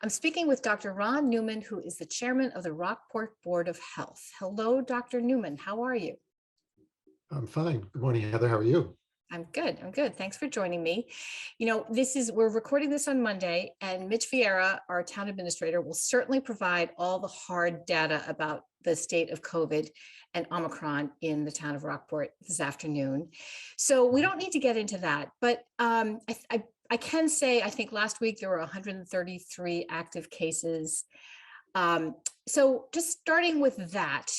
I'm speaking with Dr. Ron Newman, who is the chairman of the Rockport Board of Health. Hello, Dr. Newman. How are you? I'm fine. Good morning, Heather. How are you? I'm good. I'm good. Thanks for joining me. We're recording this on Monday, and Mitch Vieira, our town administrator, will certainly provide all the hard data about the state of COVID and Omicron in the town of Rockport this afternoon. So we don't need to get into that, but I can say I think last week there were 133 active cases. So just starting with that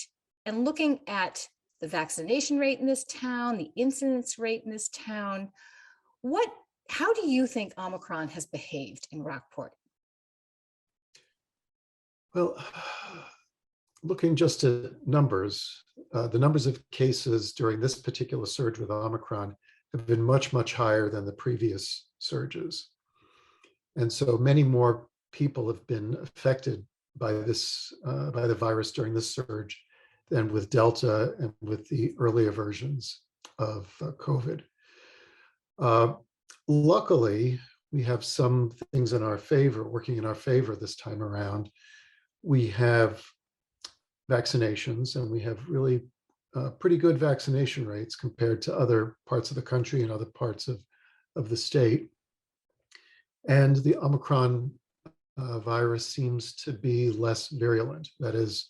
and looking at the vaccination rate in this town, the incidence rate in this town, how do you think Omicron has behaved in Rockport? Well, looking just at numbers, the numbers of cases during this particular surge with Omicron have been much, much higher than the previous surges. And so many more people have been affected by by the virus during this surge than with Delta and with the earlier versions of COVID. Luckily, we have some things in our favor, working in our favor this time around. We have vaccinations, and we have really pretty good vaccination rates compared to other parts of the country and other parts of the state. And the Omicron virus seems to be less virulent. That is,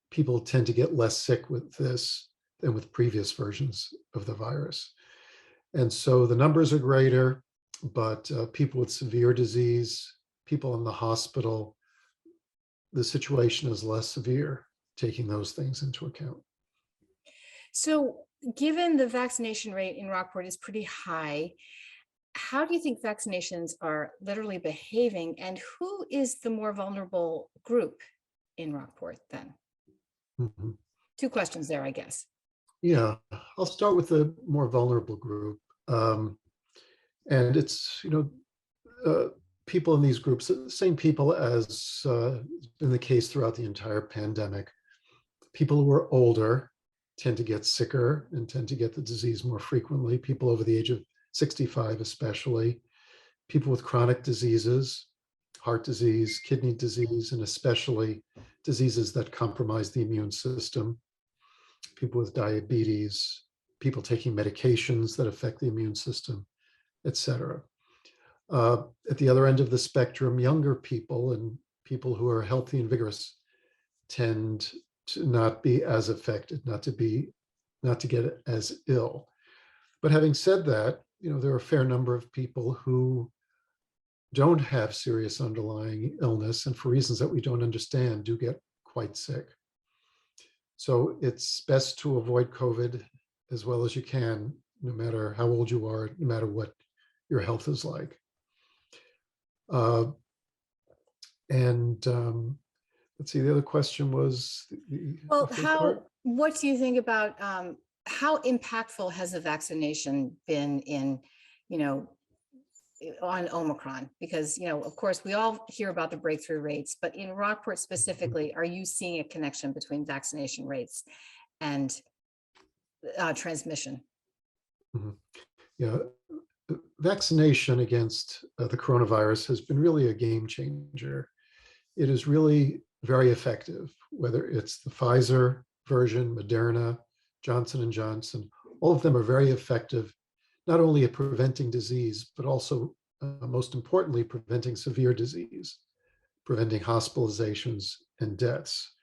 people tend to get less sick with this than with previous versions of the virus. And so the numbers are greater, but people with severe disease, people in the hospital, the situation is less severe, taking those things into account. So given the vaccination rate in Rockport is pretty high, how do you think vaccinations are literally behaving, and who is the more vulnerable group in Rockport then? Mhm. Two questions there, I guess. Yeah, I'll start with the more vulnerable group. And it's, people in these groups, the same people as has been the case throughout the entire pandemic. People who are older tend to get sicker and tend to get the disease more frequently. People over the age of 65, especially. People with chronic diseases, heart disease, kidney disease, and especially diseases that compromise the immune system. People with diabetes, people taking medications that affect the immune system, etc. At the other end of the spectrum, younger people and people who are healthy and vigorous tend to not be as affected, not to get as ill. But having said that, there are a fair number of people who don't have serious underlying illness, and for reasons that we don't understand, do get quite sick. So it's best to avoid COVID as well as you can, no matter how old you are, no matter what your health is like. And let's see, the other question was Well, the first part. what do you think about how impactful has the vaccination been you know, on Omicron? Because, of course, we all hear about the breakthrough rates, but in Rockport specifically, are you seeing a connection between vaccination rates and transmission? Mhm. Yeah, vaccination against the coronavirus has been really a game changer. It is really very effective, whether it's the Pfizer version, Moderna, Johnson and Johnson. All of them are very effective, not only at preventing disease, but also, most importantly, preventing severe disease, preventing hospitalizations and deaths.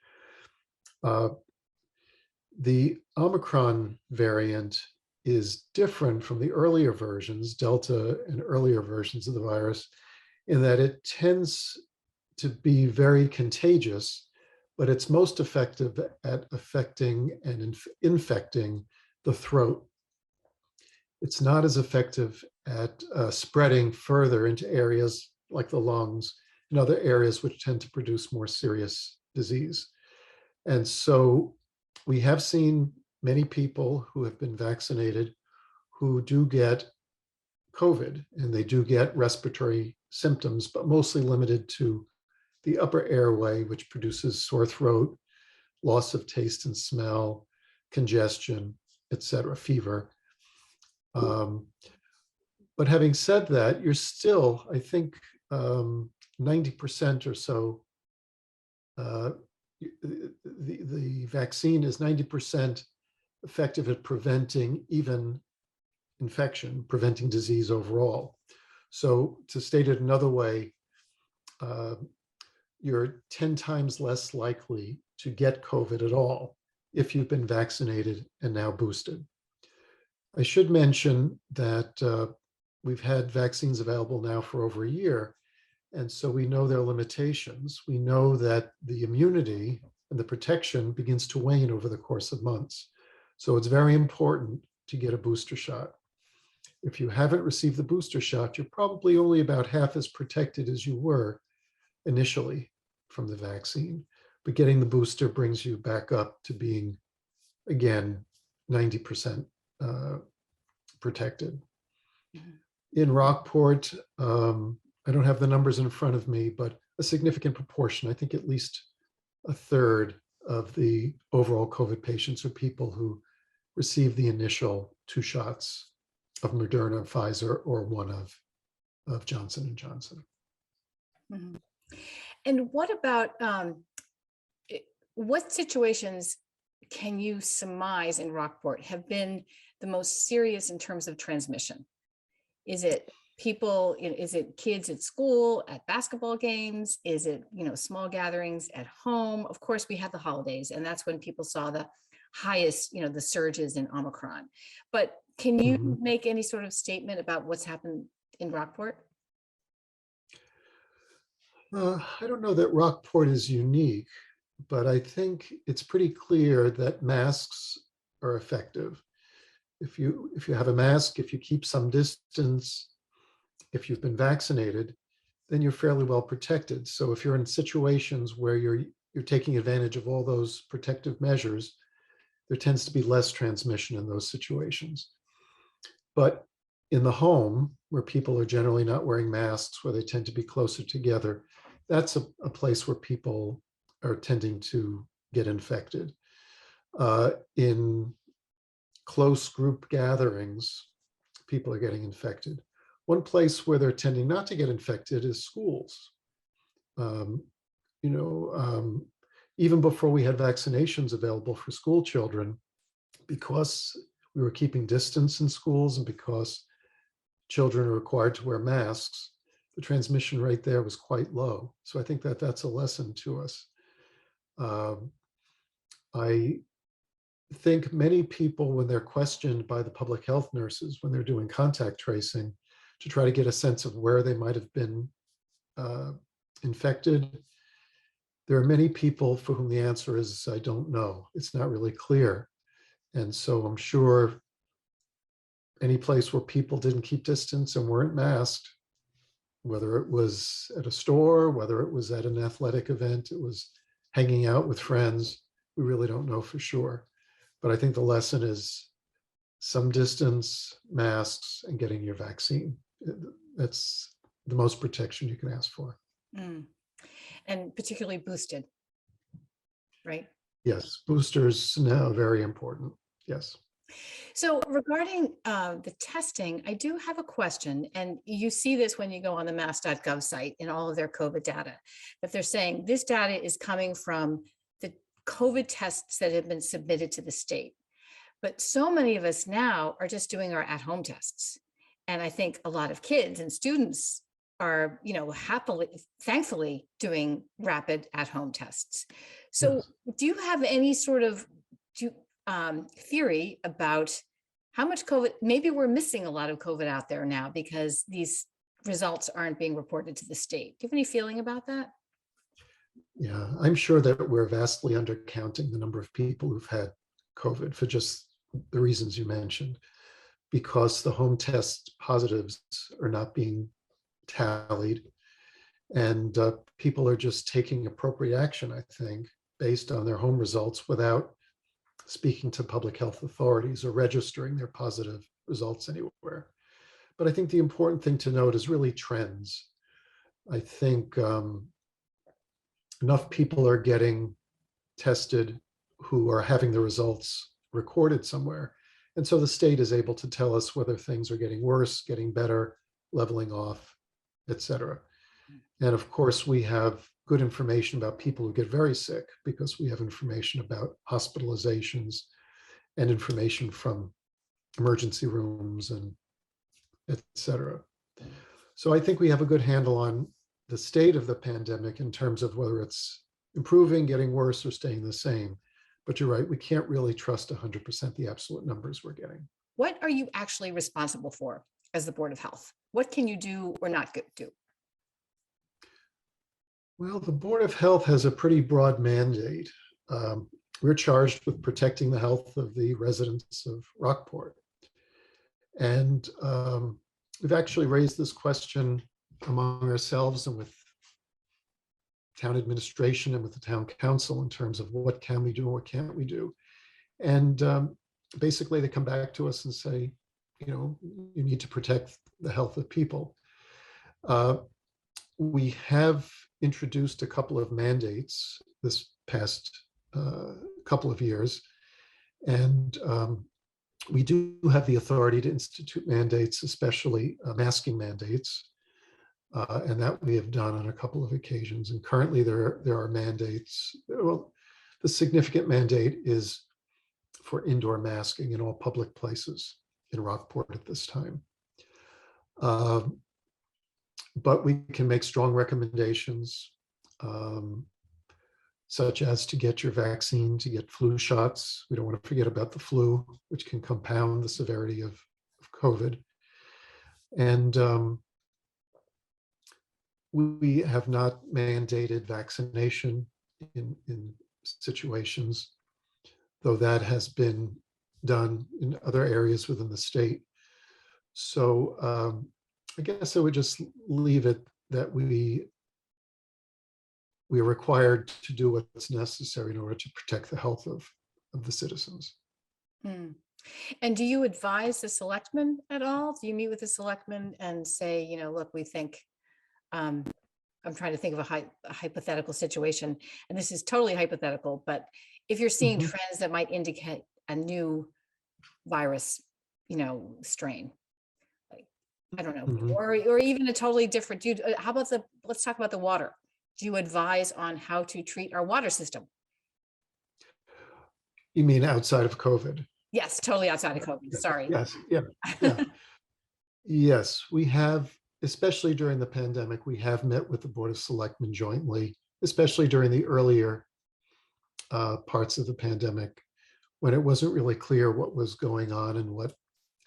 The Omicron variant is different from the earlier versions, Delta and earlier versions of the virus, in that it tends to be very contagious, but it's most effective at affecting and infecting the throat. It's not as effective at spreading further into areas like the lungs and other areas which tend to produce more serious disease. And so we have seen many people who have been vaccinated who do get COVID, and they do get respiratory symptoms, but mostly limited to the upper airway, which produces sore throat, loss of taste and smell, congestion, etc., fever. But having said that, you're still, I think, 90% or so, the vaccine is 90% effective at preventing even infection, preventing disease overall. So to state it another way, you're 10 times less likely to get COVID at all if you've been vaccinated and now boosted. I should mention that we've had vaccines available now for over a year, and so we know their limitations. We know that the immunity and the protection begins to wane over the course of months. So it's very important to get a booster shot. If you haven't received the booster shot, you're probably only about half as protected as you were initially from the vaccine. But getting the booster brings you back up to being, again, 90% protected. In Rockport, I don't have the numbers in front of me, but a significant proportion, I think at least a third of the overall COVID patients are people who received the initial 2 shots of Moderna, Pfizer, or one of Johnson and Johnson. Mhm. And what about what situations can you surmise in Rockport have been the most serious in terms of transmission? Is it people, is it kids at school, at basketball games? Is it, small gatherings at home? Of course, we had the holidays, and that's when people saw the highest, the surges in Omicron. But can you make any sort of statement about what's happened in Rockport? I don't know that Rockport is unique, but I think it's pretty clear that masks are effective. If you have a mask, if you keep some distance, if you've been vaccinated, then you're fairly well protected. So if you're in situations where you're taking advantage of all those protective measures, there tends to be less transmission in those situations. But in the home, where people are generally not wearing masks, where they tend to be closer together, that's a place where people are tending to get infected. In close group gatherings, people are getting infected. One place where they're tending not to get infected is schools. Even before we had vaccinations available for school children, because we were keeping distance in schools and because children are required to wear masks, the transmission rate there was quite low. So I think that that's a lesson to us. I think many people, when they're questioned by the public health nurses, when they're doing contact tracing to try to get a sense of where they might have been infected, there are many people for whom the answer is, I don't know. It's not really clear. And so I'm sure any place where people didn't keep distance and weren't masked, whether it was at a store, whether it was at an athletic event, it was hanging out with friends, we really don't know for sure. But I think the lesson is some distance, masks, and getting your vaccine. That's the most protection you can ask for. And particularly boosted, right? Yes, boosters now very important. Yes. So regarding the testing, I do have a question, and you see this when you go on the mass.gov site in all of their COVID data, that they're saying this data is coming from the COVID tests that have been submitted to the state. But so many of us now are just doing our at-home tests. And I think a lot of kids and students are, thankfully doing rapid at-home tests. So yes. Do you have any sort of theory about how much COVID, maybe we're missing a lot of COVID out there now because these results aren't being reported to the state? Do you have any feeling about that? Yeah, I'm sure that we're vastly undercounting the number of people who've had COVID for just the reasons you mentioned, because the home test positives are not being tallied, and people are just taking appropriate action, I think, based on their home results without speaking to public health authorities or registering their positive results anywhere. But I think the important thing to note is really trends. I think enough people are getting tested who are having the results recorded somewhere. And so the state is able to tell us whether things are getting worse, getting better, leveling off, et cetera. And of course, we have good information about people who get very sick because we have information about hospitalizations and information from emergency rooms and et cetera. So I think we have a good handle on the state of the pandemic in terms of whether it's improving, getting worse, or staying the same. But you're right, we can't really trust 100% the absolute numbers we're getting. What are you actually responsible for as the Board of Health? What can you do or not do? Well, the Board of Health has a pretty broad mandate. Um, we're charged with protecting the health of the residents of Rockport. And we've actually raised this question among ourselves and with town administration and with the town council in terms of what can we do and what can't we do. And basically they come back to us and say, you need to protect the health of people. We have introduced a couple of mandates this past couple of years. And we do have the authority to institute mandates, especially masking mandates. And that we have done on a couple of occasions. And currently there are mandates. Well, the significant mandate is for indoor masking in all public places in Rockport at this time. But we can make strong recommendations, such as to get your vaccine, to get flu shots. We don't want to forget about the flu, which can compound the severity of COVID. And we have not mandated vaccination in situations, though that has been done in other areas within the state. So I guess I would just leave it that we are required to do what's necessary in order to protect the health of the citizens. Hmm. And do you advise the selectmen at all? Do you meet with the selectmen and say, look, we think, I'm trying to think of a hypothetical situation, and this is totally hypothetical, but if you're seeing trends that might indicate a new virus, strain, like, I don't know, or even a totally different, how about let's talk about the water. Do you advise on how to treat our water system? You mean outside of COVID? Yes, totally outside of COVID. Sorry. Yes, yeah. Yes, we have, especially during the pandemic, we have met with the Board of Selectmen jointly, especially during the earlier parts of the pandemic, when it wasn't really clear what was going on and what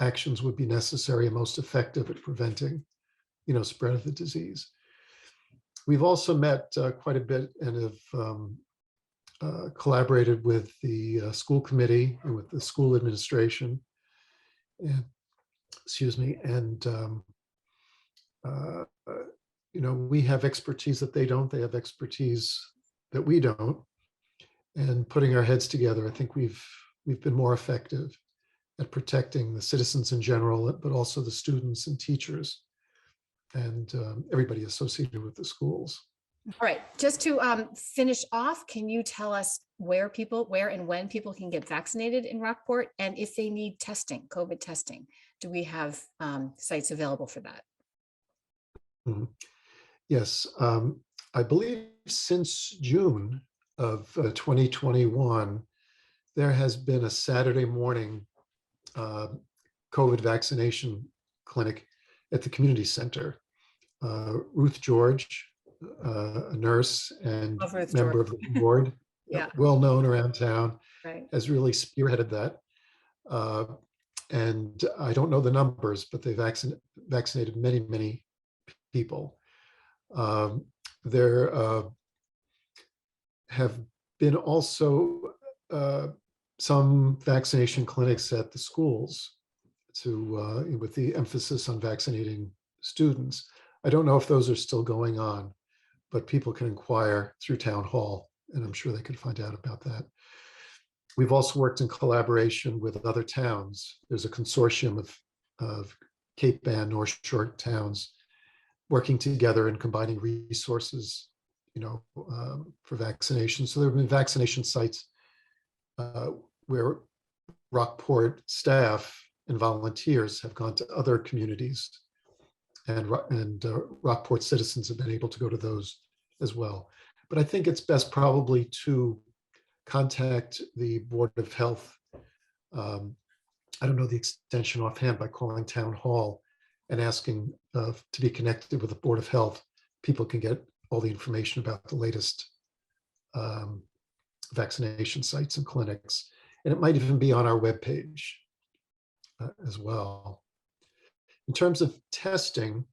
actions would be necessary and most effective at preventing, spread of the disease. We've also met quite a bit and have collaborated with the school committee and with the school administration. And, excuse me, and we have expertise that they don't. They have expertise that we don't. And putting our heads together, I think we've been more effective at protecting the citizens in general, but also the students and teachers and everybody associated with the schools. All right, just to finish off, can you tell us where and when people can get vaccinated in Rockport, and if they need testing, COVID testing? Do we have sites available for that? Yes, I believe since June of 2021, there has been a Saturday morning COVID vaccination clinic at the community center. Ruth George, a nurse and member of the board, yeah, well known around town, right, has really spearheaded that. And I don't know the numbers, but they vaccinated many, many people. There have been also some vaccination clinics at the schools with the emphasis on vaccinating students. I don't know if those are still going on, but people can inquire through town hall, and I'm sure they could find out about that. We've also worked in collaboration with other towns. There's a consortium of Cape Ann, North Shore towns working together and combining resources, for vaccination. So there have been vaccination sites where Rockport staff and volunteers have gone to other communities and Rockport citizens have been able to go to those as well. But I think it's best probably to contact the Board of Health. I don't know the extension offhand, by calling Town Hall and asking to be connected with the Board of Health. People can get all the information about the latest vaccination sites and clinics. And it might even be on our webpage as well. In terms of testing,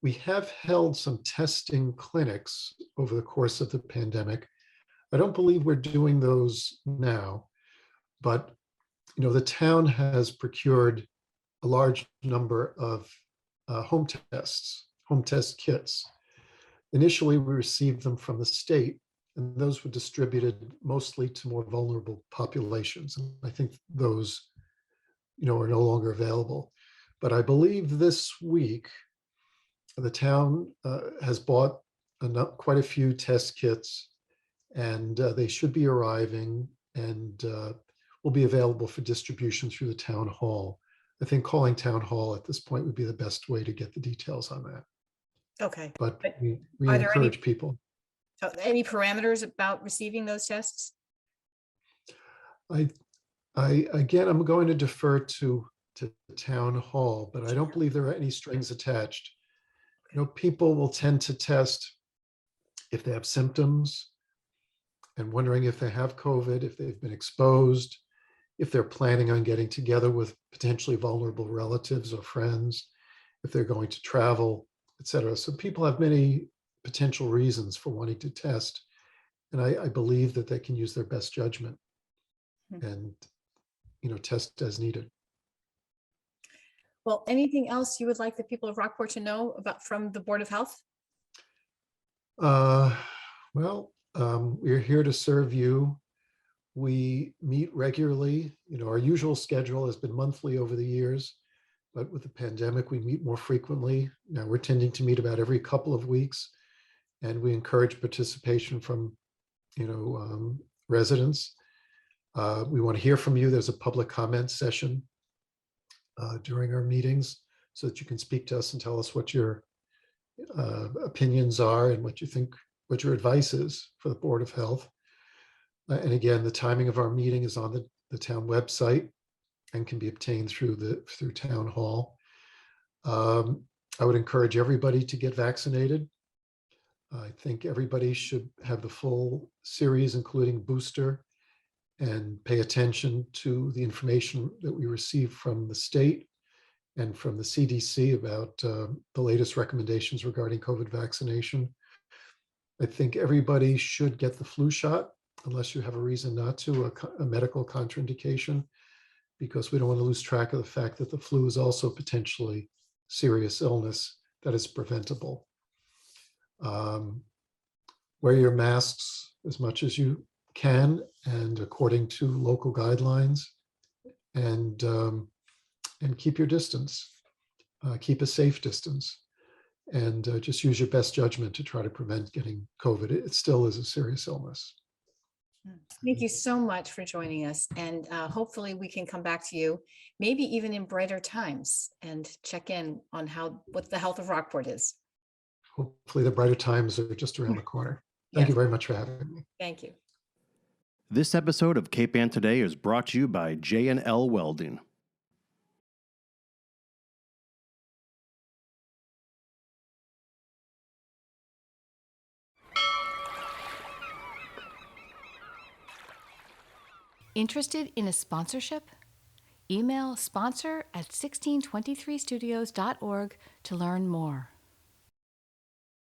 we have held some testing clinics over the course of the pandemic. I don't believe we're doing those now, but the town has procured a large number of home test kits. Initially, we received them from the state, and those were distributed mostly to more vulnerable populations. And I think those, are no longer available. But I believe this week, the town has bought quite a few test kits, and they should be arriving and will be available for distribution through the town hall. I think calling Town Hall at this point would be the best way to get the details on that. Okay. But But we are there encourage people. any parameters about receiving those tests? Again, I'm going to defer to Town Hall, but I don't believe there are any strings attached. People will tend to test if they have symptoms and wondering if they have COVID, if they've been exposed, if they're planning on getting together with potentially vulnerable relatives or friends, if they're going to travel, et cetera. So people have many potential reasons for wanting to test. And I believe that they can use their best judgment and, test as needed. Well, anything else you would like the people of Rockport to know about from the Board of Health? We're here to serve you. We meet regularly. Our usual schedule has been monthly over the years, but with the pandemic, we meet more frequently. Now we're tending to meet about every couple of weeks, and we encourage participation from, residents. We want to hear from you. There's a public comment session during our meetings so that you can speak to us and tell us what your opinions are and what you think, what your advice is for the Board of Health. And again, the timing of our meeting is on the town website and can be obtained through Town Hall. I would encourage everybody to get vaccinated. I think everybody should have the full series, including booster, and pay attention to the information that we receive from the state and from the CDC about the latest recommendations regarding COVID vaccination. I think everybody should get the flu shot, unless you have a reason not to, a medical contraindication, because we don't want to lose track of the fact that the flu is also potentially serious illness that is preventable. Wear your masks as much as you can and according to local guidelines, and keep your distance, keep a safe distance, and just use your best judgment to try to prevent getting COVID. It still is a serious illness. Thank you so much for joining us, and hopefully we can come back to you, maybe even in brighter times, and check in on what the health of Rockport is. Hopefully the brighter times are just around the corner. Thank you very much for having me. Thank you. This episode of Cape Ann Today is brought to you by J&L Welding. Interested in a sponsorship? Email sponsor@1623studios.org to learn more.